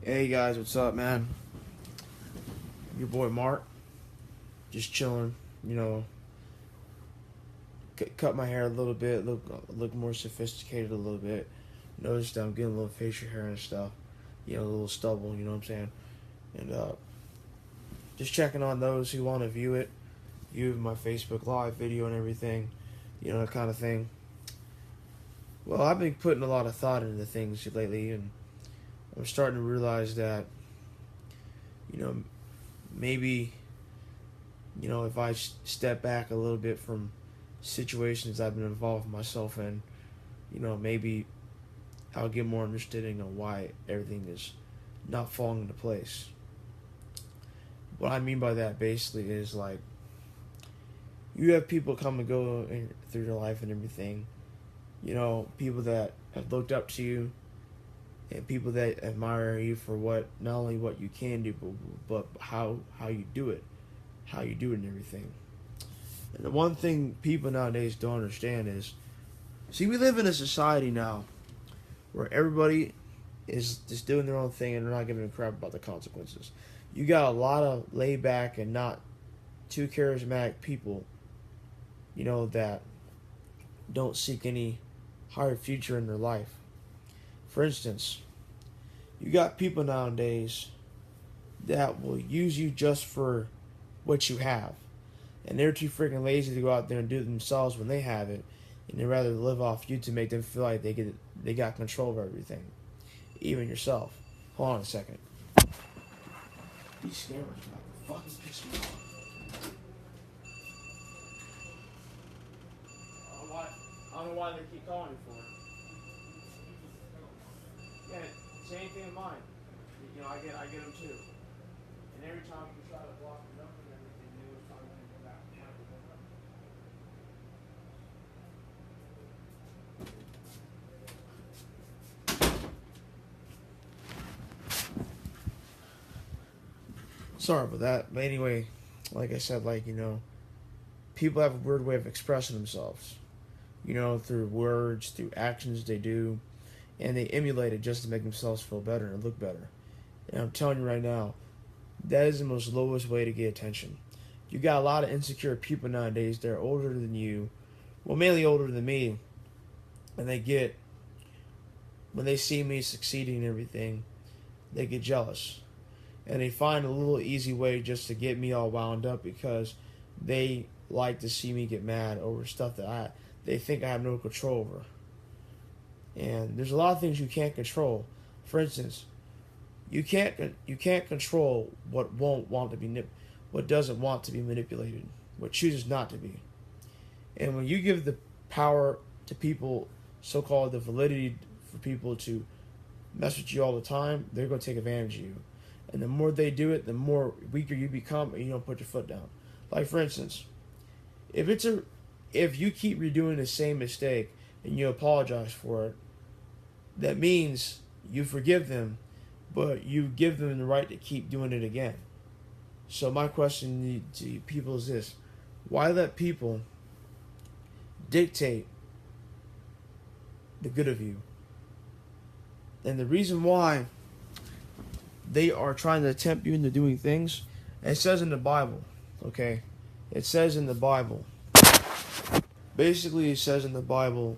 Hey guys, what's up, man? Your boy Mark, just chilling. You know, cut my hair a little bit, look more sophisticated a little bit. Noticed that I'm getting a little facial hair and stuff. A little stubble. You know what I'm saying? And just checking on those who want to view my Facebook Live video and everything. That kind of thing. Well, I've been putting a lot of thought into things lately, and I'm starting to realize that you know maybe if I step back a little bit from situations I've been involved myself in, maybe I'll get more understanding on why everything is not falling into place. What I mean by that basically is like you have people come and go through your life and everything. People that have looked up to you and people that admire you for what not only what you can do but how you do it, and everything. And the one thing people nowadays don't understand is, see, we live in a society now where everybody is just doing their own thing and they're not giving a crap about the consequences. You got a lot of laid back and not too charismatic people, that don't seek any higher future in their life. For instance, you got people nowadays that will use you just for what you have. And they're too freaking lazy to go out there and do it themselves when they have it. And they'd rather live off you to make them feel like they got control of everything. Even yourself. Hold on a second. These scammers fucking piss me off. I don't know why they keep calling you for it. Yeah, same thing in mine. I get them too. And every time you try to block the number and everything, they always try to go back and try to go back. Sorry about that. But anyway, like I said, people have a weird way of expressing themselves. Through words, through actions they do, and they emulate it just to make themselves feel better and look better. And I'm telling you right now, that is the most lowest way to get attention. You got a lot of insecure people nowadays. They're older than you, well, mainly older than me, and when they see me succeeding and everything, they get jealous, and they find a little easy way just to get me all wound up because they like to see me get mad over stuff that they think I have no control over. And there's a lot of things you can't control. For instance, you can't control what what doesn't want to be manipulated, what chooses not to be. And when you give the power to people, so-called the validity for people to mess with you all the time, they're going to take advantage of you. And the more they do it, the more weaker you become, and you don't put your foot down. Like for instance, if you keep redoing the same mistake and you apologize for it, that means you forgive them, but you give them the right to keep doing it again. So my question to people is this: why let people dictate the good of you? And the reason why they are trying to tempt you into doing things, it says in the Bible, okay? It says in the Bible. Basically, it says in the Bible,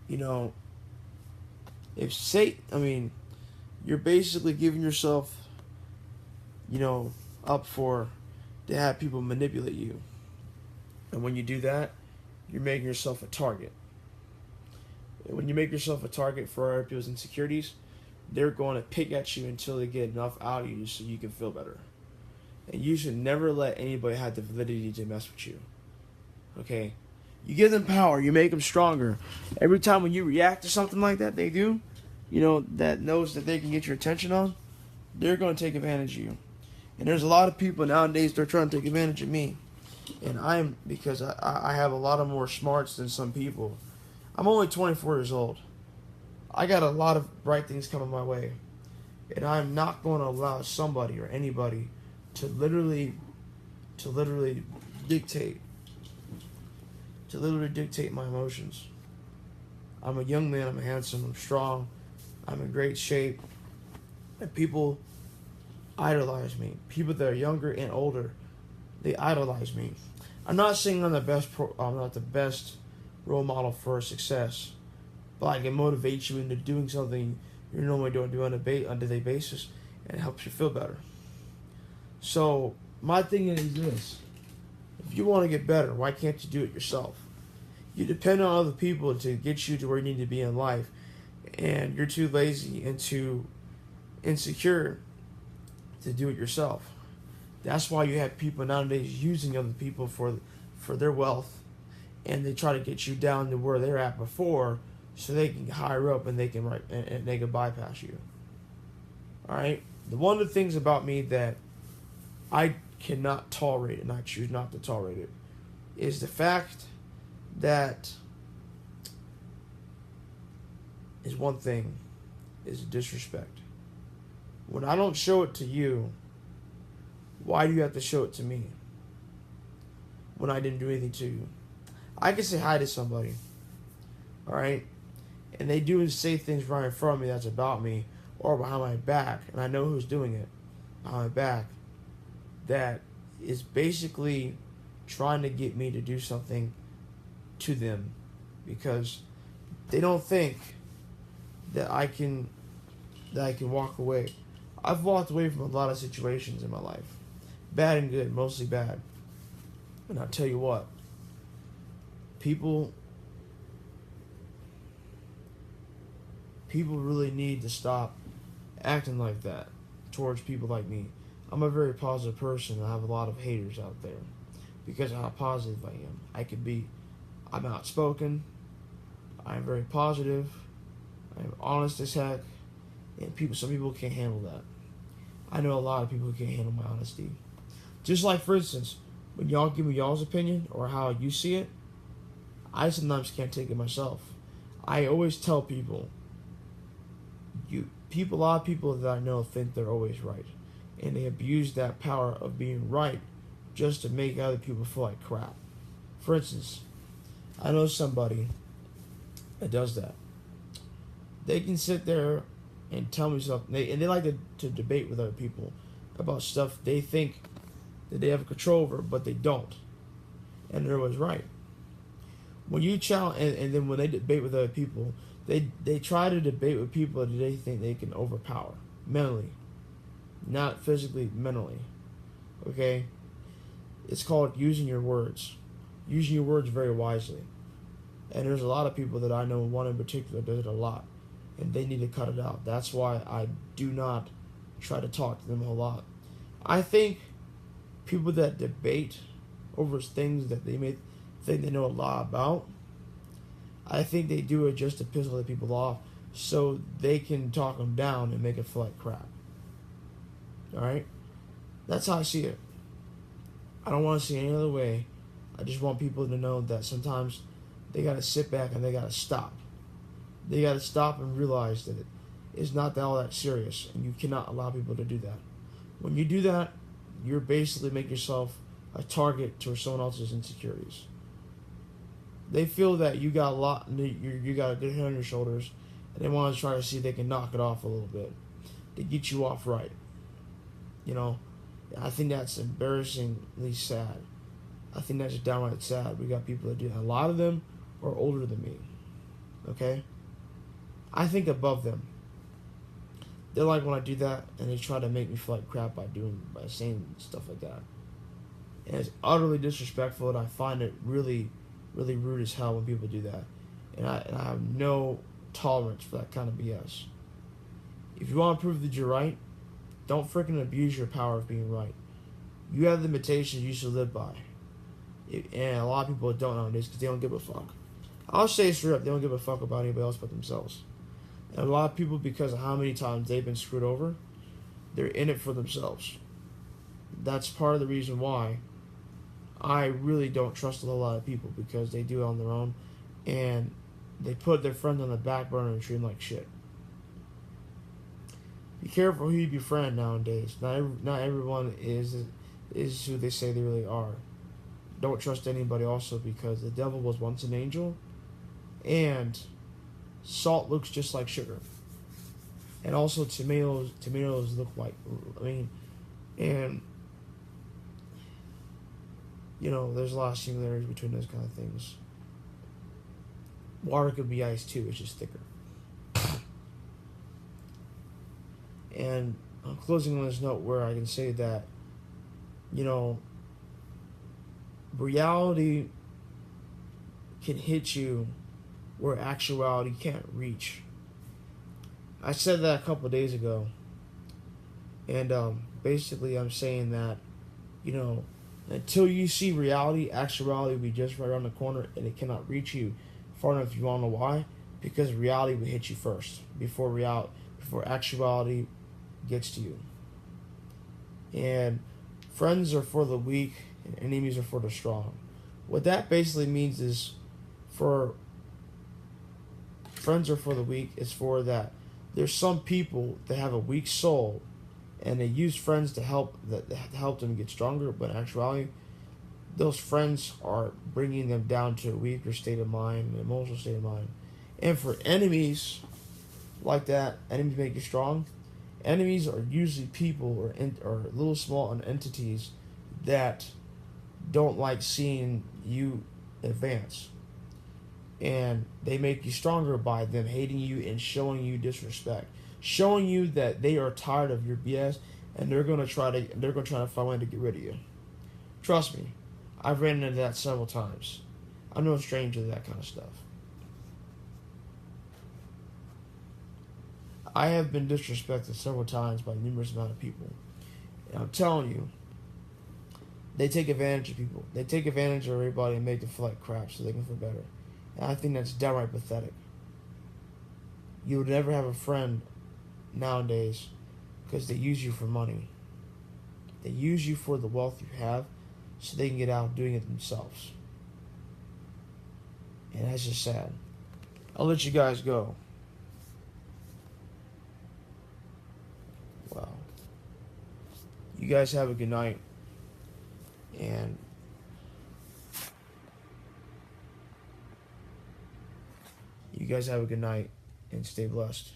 if you're basically giving yourself, up for to have people manipulate you. And when you do that, you're making yourself a target. And when you make yourself a target for other people's insecurities, they're going to pick at you until they get enough out of you so you can feel better. And you should never let anybody have the validity to mess with you. Okay? You give them power, you make them stronger. Every time when you react to something like that they do, that knows that they can get your attention on, they're going to take advantage of you. And there's a lot of people nowadays that are trying to take advantage of me. And because I have a lot of more smarts than some people. I'm only 24 years old. I got a lot of bright things coming my way. And I'm not going to allow somebody or anybody to literally dictate my emotions. I'm a young man, I'm handsome, I'm strong, I'm in great shape, And people idolize me. People that are younger and older, they idolize me. I'm not saying I'm not the best role model for success, but I can motivate you into doing something you normally don't do on a day basis, and it helps you feel better. So my thing is this: if you want to get better, why can't you do it yourself? You depend on other people to get you to where you need to be in life, and you're too lazy and too insecure to do it yourself. That's why you have people nowadays using other people for their wealth, and they try to get you down to where they're at before, so they can hire up and and they can bypass you. All right. One of the things about me that I cannot tolerate, and I choose not to tolerate it, is the fact that is one thing is disrespect. When I don't show it to you, why do you have to show it to me when I didn't do anything to you? I can say hi to somebody, all right, and they do and say things right in front of me that's about me or behind my back, and I know who's doing it behind my back, that is basically trying to get me to do something to them because they don't think that I can walk away. I've walked away from a lot of situations in my life. Bad and good, mostly bad. And I'll tell you what, people really need to stop acting like that towards people like me. I'm a very positive person. I have a lot of haters out there because of how positive I am. I'm outspoken. I'm very positive. I'm honest as heck. And some people can't handle that. I know a lot of people who can't handle my honesty. Just like, for instance, when y'all give me y'all's opinion or how you see it, I sometimes can't take it myself. I always tell people, a lot of people that I know think they're always right. And they abuse that power of being right just to make other people feel like crap. For instance, I know somebody that does that. They can sit there and tell me something, and they like to debate with other people about stuff they think that they have control over, but they don't. And they're always right. When you challenge, and then when they debate with other people, they try to debate with people that they think they can overpower mentally, not physically, mentally. Okay? It's called using your words. Using your words very wisely. And there's a lot of people that I know, one in particular does it a lot. And they need to cut it out. That's why I do not try to talk to them a whole lot. I think people that debate over things that they may think they know a lot about, I think they do it just to piss other people off so they can talk them down and make it feel like crap. Alright? That's how I see it. I don't want to see it any other way. I just want people to know that sometimes they got to sit back and they got to stop. They got to stop and realize that it's not all that serious, and you cannot allow people to do that. When you do that, you're basically making yourself a target to someone else's insecurities. They feel that you got you got a good head on your shoulders, and they want to try to see if they can knock it off a little bit to get you off right. You know, I think that's embarrassingly sad. I think that's downright sad. We got people that do that. A lot of them are older than me. Okay? I think above them. They like when I do that, and they try to make me feel like crap by saying stuff like that. And it's utterly disrespectful, and I find it really, really rude as hell when people do that. And I have no tolerance for that kind of BS. If you want to prove that you're right, don't freaking abuse your power of being right. You have limitations you should live by. And a lot of people don't nowadays because they don't give a fuck. I'll say straight up, they don't give a fuck about anybody else but themselves. And a lot of people, because of how many times they've been screwed over, they're in it for themselves. That's part of the reason why I really don't trust a lot of people, because they do it on their own, and they put their friends on the back burner and treat them like shit. Be careful who you befriend nowadays. Not everyone is who they say they really are. Don't trust anybody also, because the devil was once an angel, and salt looks just like sugar. And also tomatoes look like, I mean, and you know, there's a lot of similarities between those kind of things. Water could be ice too, it's just thicker. And I'm closing on this note where I can say that, you know, reality can hit you where actuality can't reach. I said that a couple of days ago, and basically I'm saying that, you know, until you see reality, actuality will be just right around the corner, and it cannot reach you far enough. You want to know why? Because reality will hit you first before actuality gets to you. And friends are for the weak, and enemies are for the strong. What that basically means is, for friends are for the weak. It's for that there's some people that have a weak soul, and they use friends to help them get stronger. But in actuality, those friends are bringing them down to a weaker state of mind, an emotional state of mind. And for enemies like that, enemies make you strong. Enemies are usually people or little small entities that don't like seeing you advance. And they make you stronger by them hating you and showing you disrespect, showing you that they are tired of your BS, and they're gonna try to find a way to get rid of you. Trust me, I've ran into that several times. I'm no stranger to that kind of stuff. I have been disrespected several times by numerous amount of people. And I'm telling you, they take advantage of people. They take advantage of everybody and make them feel like crap so they can feel better. And I think that's downright pathetic. You would never have a friend nowadays because they use you for money. They use you for the wealth you have so they can get out doing it themselves. And that's just sad. I'll let you guys go. Wow. You guys have a good night. And you guys have a good night and stay blessed.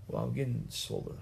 Well, I'm getting swollen.